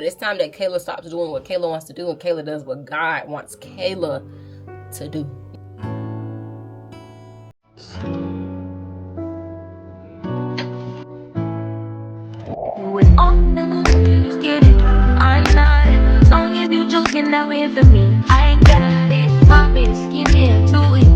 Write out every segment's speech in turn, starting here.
But it's time that Kayla stops doing what Kayla wants to do and Kayla does what God wants Kayla to do. With all the get it, I'm not. As long as you joking that way for me, I ain't got it. My best, give me to it.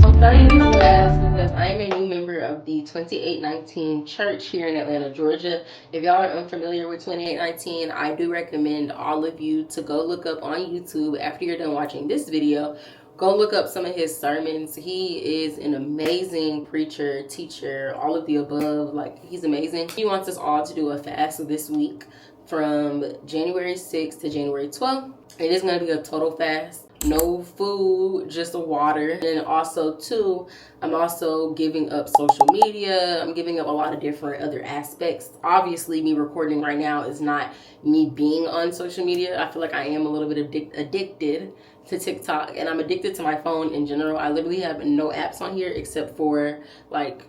I'm starting this class because I am a new member of the 2819 church here in Atlanta, Georgia. If y'all are unfamiliar with 2819, I do recommend all of you to go look up on YouTube after you're done watching this video. Go look up some of his sermons. He is an amazing preacher, teacher, all of the above. Like, he's amazing. He wants us all to do a fast this week from January 6th to January 12th. It is going to be a total fast. No food, just the water. And also too, I'm also giving up social media. I'm giving up a lot of different other aspects. Obviously, me recording right now is not me being on social media. I feel like I am a little bit addicted to TikTok, and I'm addicted to my phone in general. I literally have no apps on here except for, like,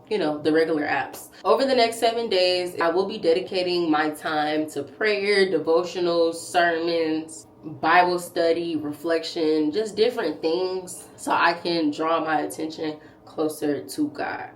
you know, the regular apps. Over the next 7 days, I will be dedicating my time to prayer, devotionals, sermons, Bible study, reflection, just different things so I can draw my attention closer to God.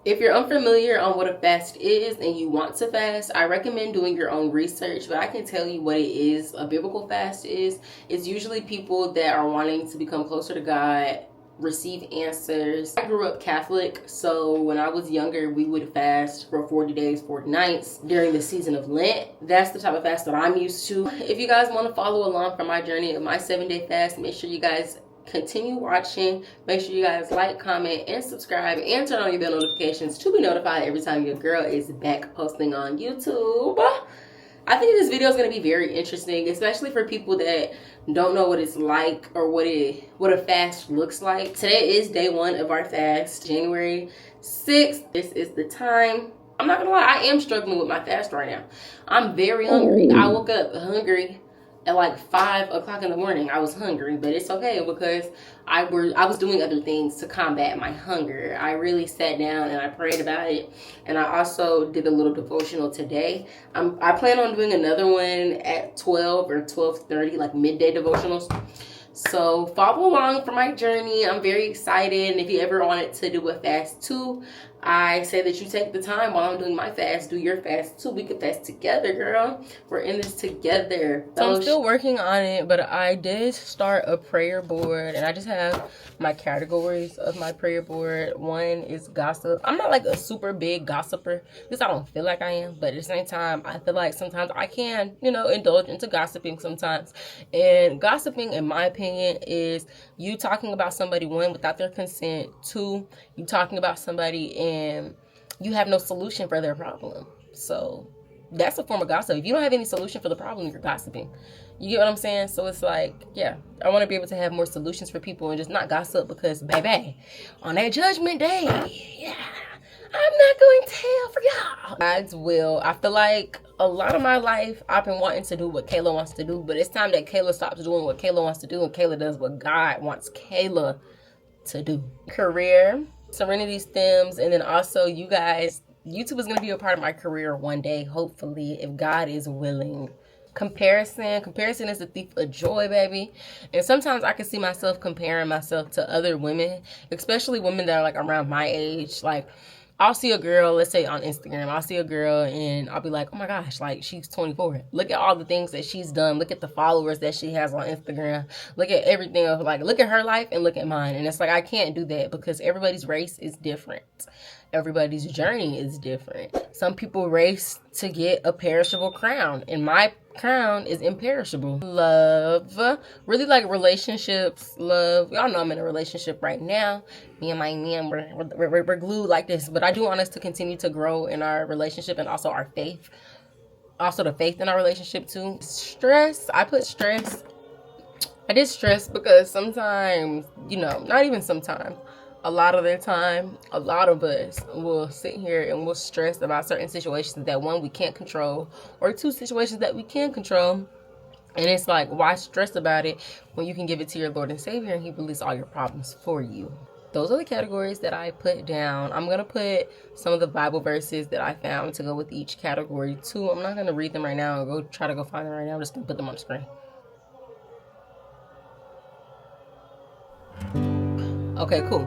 If you're unfamiliar on what a fast is and you want to fast, I recommend doing your own research, but I can tell you what it is. A biblical fast is. It's usually people that are wanting to become closer to God, receive answers. I grew up Catholic, so when I was younger, we would fast for 40 days, 40 nights during the season of Lent. That's the type of fast that I'm used to. If you guys want to follow along for my journey of my 7-day fast, make sure you guys continue watching. Make sure you guys like, comment, and subscribe, and turn on your bell notifications to be notified every time your girl is back posting on YouTube. I think this video is going to be very interesting, especially for people that don't know what it's like or what a fast looks like. Today is day 1 of our fast, January 6th. This is the time. I'm not gonna lie, I am struggling with my fast right now. I'm very hungry. I woke up hungry at like 5 o'clock in the morning. I was hungry, but it's okay because I was doing other things to combat my hunger. I really sat down and I prayed about it, and I also did a little devotional today. I plan on doing another one at 12 or 12:30, like midday devotionals. So follow along for my journey. I'm very excited. And if you ever wanted to do a fast too, I say that you take the time while I'm doing my fast, do your fast too. We can fast together, girl. We're in this together. So I'm still working on it, but I did start a prayer board, and I just have my categories of my prayer board. One is gossip. I'm not like a super big gossiper because I don't feel like I am, but at the same time, I feel like sometimes I can, you know, indulge into gossiping sometimes. And gossiping, in my opinion, is you talking about somebody, one, without their consent, two, you talking about somebody and you have no solution for their problem. So that's a form of gossip. If you don't have any solution for the problem, you're gossiping. You get what I'm saying? So it's like, yeah, I want to be able to have more solutions for people and just not gossip because, baby, on that judgment day, yeah, I'm not going to tell for y'all. God's will. I feel like a lot of my life, I've been wanting to do what Kayla wants to do, but it's time that Kayla stops doing what Kayla wants to do and Kayla does what God wants Kayla to do. Career, Serenity stems, and then also you guys, YouTube is going to be a part of my career one day, hopefully, if God is willing. Comparison is the thief of joy, baby. And sometimes I can see myself comparing myself to other women, especially women that are like around my age. Like, I'll see a girl, let's say on Instagram, I'll see a girl and I'll be like, oh my gosh, like, she's 24. Look at all the things that she's done. Look at the followers that she has on Instagram. Look at everything of, like, look at her life and look at mine. And it's like, I can't do that because everybody's race is different. Everybody's journey is different. Some people race to get a perishable crown, and my crown is imperishable. Love, really like relationships, love. Y'all know I'm in a relationship right now. Me and my man, we're glued like this. But I do want us to continue to grow in our relationship and also our faith. Also the faith in our relationship too. Stress, I put stress. I did stress because sometimes, you know, not even sometimes, a lot of the time, a lot of us will sit here and we'll stress about certain situations that, one, we can't control, or two, situations that we can control. And it's like, why stress about it when you can give it to your Lord and Savior and He release all your problems for you? those are the categories that I put down. I'm going to put some of the Bible verses that I found to go with each category too. I'm not going to read them right now or try to go find them right now. I'm just going to put them on the screen. Okay, cool.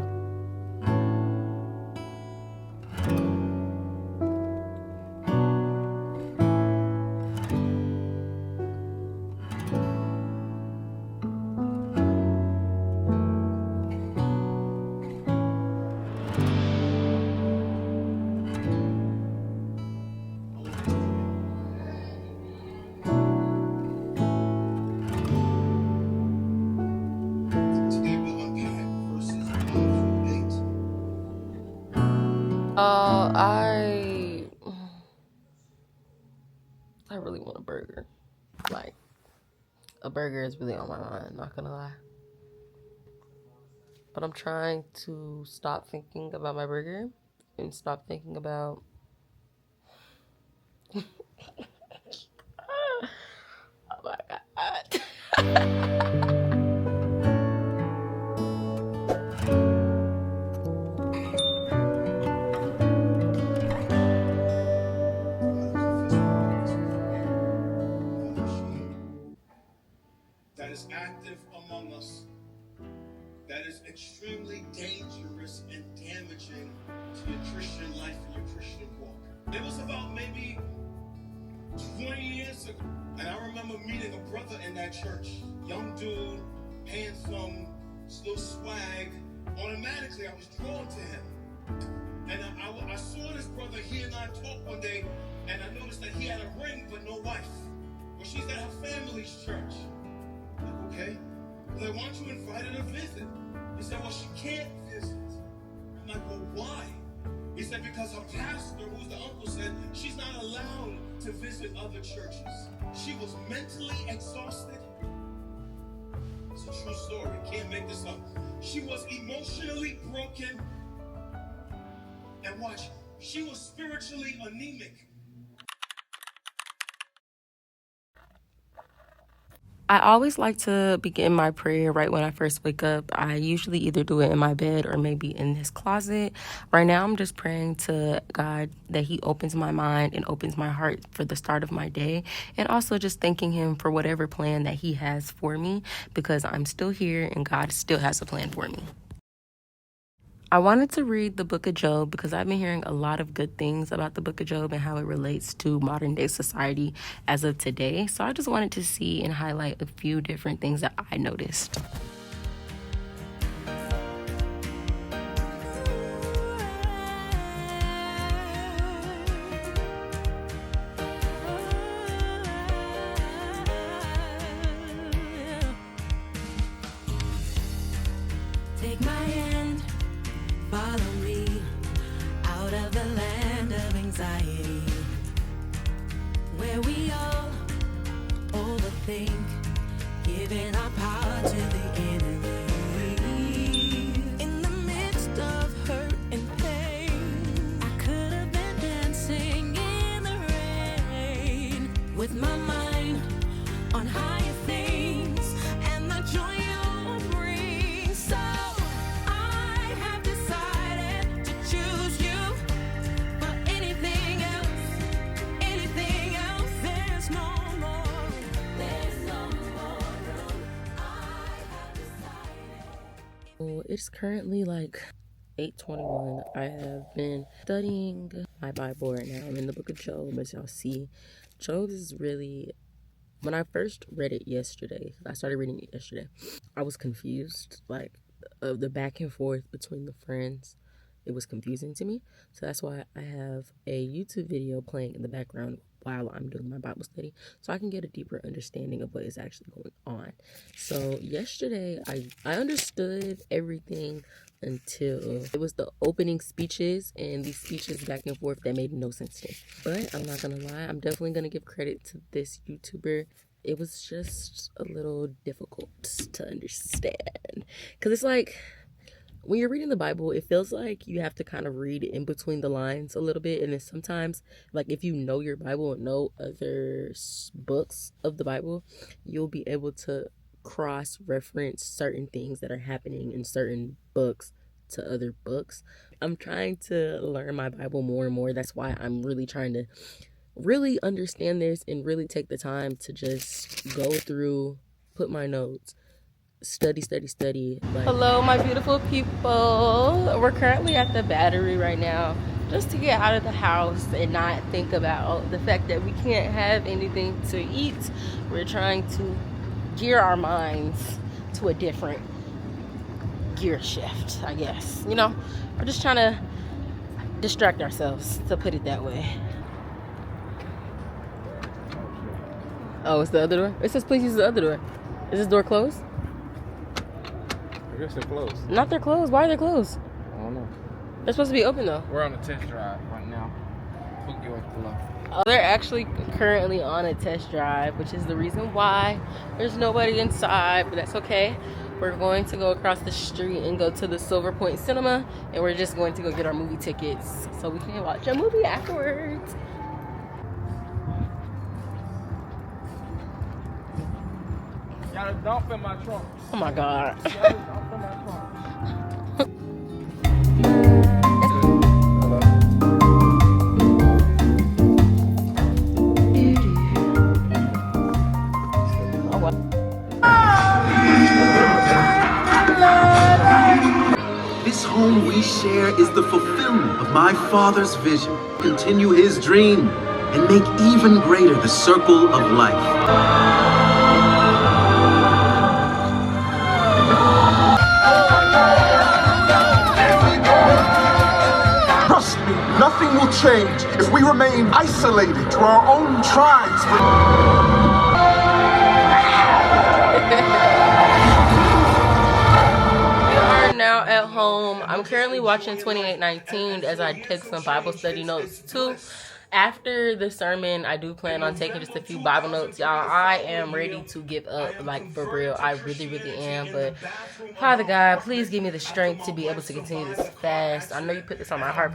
I really want a burger. Like, a burger is really on my mind, not gonna lie. But I'm trying to stop thinking about my burger and stop thinking about oh my god. That is active among us, that is extremely dangerous and damaging to your Christian life and your Christian walk. It was about maybe 20 years ago, and I remember meeting a brother in that church, young dude, handsome, still swag. Automatically, I was drawn to him. And I saw this brother, he and I talked one day, and I noticed that he had a ring but no wife. Well, she's at her family's church. Like, okay. Well, why don't you invite her to visit? He said, well, she can't visit. I'm like, well, why? He said, because her pastor, who's the uncle, said she's not allowed to visit other churches. She was mentally exhausted. It's a true story. Can't make this up. She was emotionally broken. And watch, she was spiritually anemic. I always like to begin my prayer right when I first wake up. I usually either do it in my bed or maybe in this closet. Right now, I'm just praying to God that He opens my mind and opens my heart for the start of my day. And also just thanking Him for whatever plan that He has for me, because I'm still here and God still has a plan for me. I wanted to read the book of Job because I've been hearing a lot of good things about the book of Job and how it relates to modern day society as of today. So I just wanted to see and highlight a few different things that I noticed. Take my hand, follow me out of the land of anxiety, where we all overthink, giving our power to the enemy. In the midst of hurt and pain, I could have been dancing in the rain, with my mind on higher things and the joy you'll bring. So I have decided to choose you for anything else, there's no more room. I have decided. Well, it's currently like 8:21. I have been studying my Bible right now. I'm in the book of Job, as y'all see. Job is really, when I first read it yesterday, I started reading it yesterday, I was confused, like, of the back and forth between the friends. It was confusing to me. So that's why I have a YouTube video playing in the background while I'm doing my Bible study, so I can get a deeper understanding of what is actually going on. So yesterday, I understood everything until it was the opening speeches and these speeches back and forth that made no sense to me. But I'm not gonna lie, I'm definitely gonna give credit to this YouTuber. It was just a little difficult to understand, because it's like, when you're reading the Bible, it feels like you have to kind of read in between the lines a little bit. And then sometimes, like, if you know your Bible and know other books of the Bible, you'll be able to cross-reference certain things that are happening in certain books to other books. I'm trying to learn my Bible more and more. That's why I'm really trying to really understand this and really take the time to just go through, put my notes, study. Like, hello, my beautiful people. We're currently at the Battery right now, just to get out of the house and not think about the fact that we can't have anything to eat. We're trying to gear our minds to a different gear shift, I guess. You know, we're just trying to distract ourselves, to put it that way. Oh, it's the other door? It says please use the other door. Is this door closed? I guess they're closed. Not they're closed. Why are they closed? I don't know. They're supposed to be open though. We're on a test drive right now. Oh, they're actually currently on a test drive, which is the reason why there's nobody inside, but that's okay. We're going to go across the street and go to the Silver Point Cinema, and we're just going to go get our movie tickets so we can watch a movie afterwards. Got a dump in my trunk. Oh my God. Got a dump in my trunk. This home we share is the fulfillment of my father's vision. Continue his dream and make even greater the circle of life. Trust me, nothing will change if we remain isolated to our own tribes. Now at home, I'm currently watching 2819 as I take some Bible study notes too. After the sermon, I do plan on taking just a few Bible notes, y'all. I am ready to give up, like, for real. I really am. But Father God, please give me the strength to be able to continue this fast. I know you put this on my heart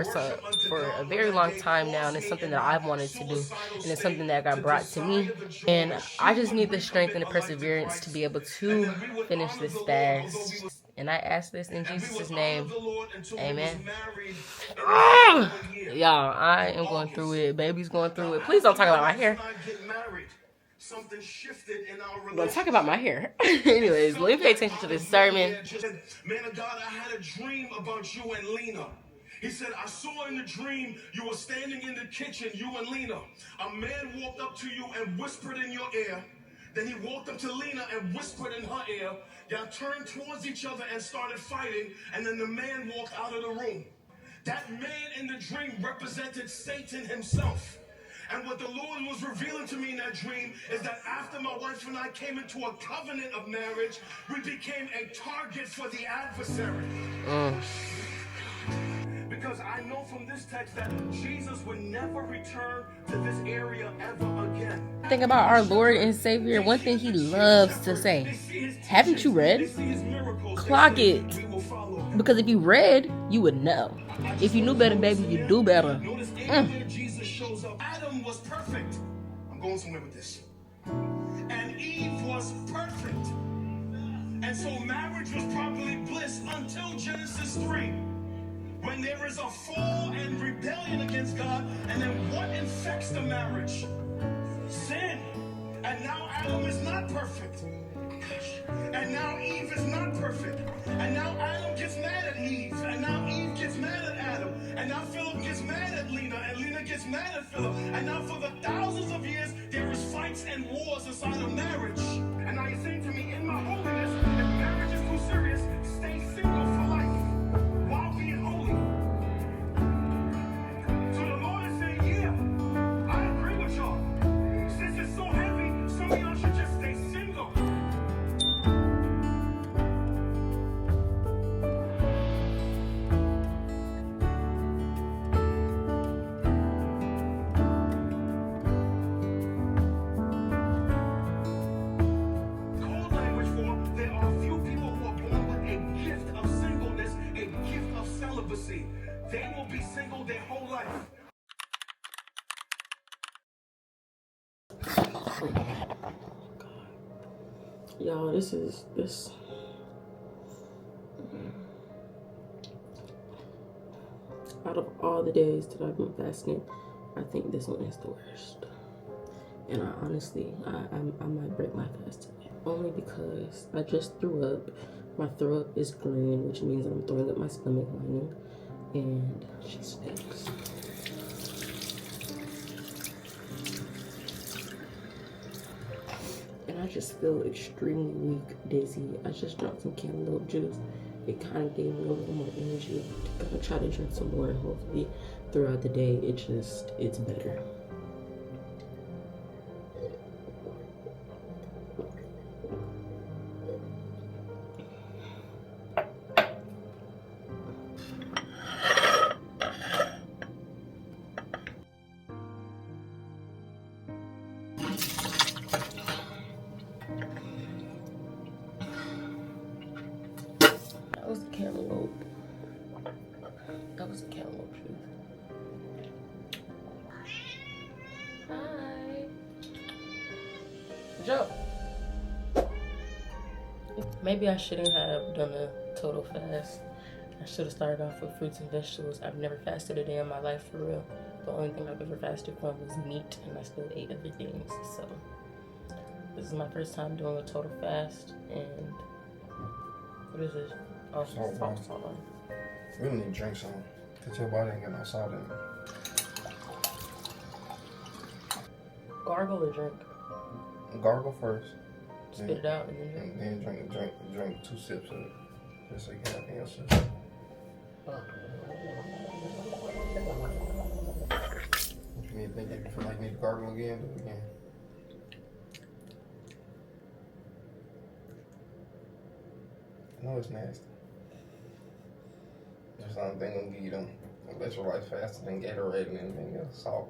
for a very long time now, and it's something that I've wanted to do, and it's something that got brought to me. And I just need the strength and the perseverance to be able to finish this fast. And I ask this in Jesus' name. Amen. Y'all, I am going through it. Baby's going through it. Please don't talk about my hair. Don't talk about my hair. Anyways, let me pay attention to this sermon. Man of God, I had a dream about you and Lena. He said, I saw in the dream you were standing in the kitchen, you and Lena. A man walked up to you and whispered in your ear. Then he walked up to Lena and whispered in her ear. Y'all turned towards each other and started fighting, and then the man walked out of the room. That man in the dream represented Satan himself. And what the Lord was revealing to me in that dream is that after my wife and I came into a covenant of marriage, we became a target for the adversary. Because I know from this text that Jesus would never return to this area ever again. Think about our Lord and Savior. One thing he loves to say, haven't you read? Clock it. Because if you read, you would know. If you knew better, baby, you do better. Jesus shows up. Adam was perfect. I'm going somewhere with this. And Eve was perfect. And so marriage was probably bliss until Genesis 3. When there is a fall and rebellion against God, and then what infects the marriage? Sin. And now Adam is not perfect. And now Eve is not perfect. And now Adam gets mad at Eve. And now Eve gets mad at Adam. And now Philip gets mad at Lena. And Lena gets mad at Philip. And now for the thousands of years, there is fights and wars inside of marriage. And now you're saying to me, in my holiness, if marriage is too serious, stay single for life. While being holy. So the Lord is saying, yeah, I agree with y'all. Since it's so heavy, some of y'all should just stay single. Code language for there are a few people who are born with a gift of singleness, a gift of celibacy. They will be single their whole life. Y'all, this. out of all the days that I've been fasting, I think this one is the worst. And I honestly, I might break my fast today. Only because I just threw up. My throw up is green, which means I'm throwing up my stomach lining. And she stinks. And I just feel extremely weak, dizzy. I just drank some cantaloupe juice. It kind of gave me a little more energy. I'm gonna try to drink some more, and hopefully throughout the day it's better. That was a cantaloupe. That was a cantaloupe juice. Hi. Joe. Maybe I shouldn't have done a total fast. I should have started off with fruits and vegetables. I've never fasted a day in my life for real. The only thing I've ever fasted from was meat, and I still ate everything. So this is my first time doing a total fast. And what is this? Oh, salt line. We don't need to drink some, because your body ain't got no salt in it. Gargle or drink? Gargle first. Spit it out and then drink. And then drink 2 sips of it. Just so you have anything else to do. If you feel like you need to gargle again, do it again. I know it's nasty. That's the only thing gonna give you them electrolytes faster than Gatorade and anything else. Salt.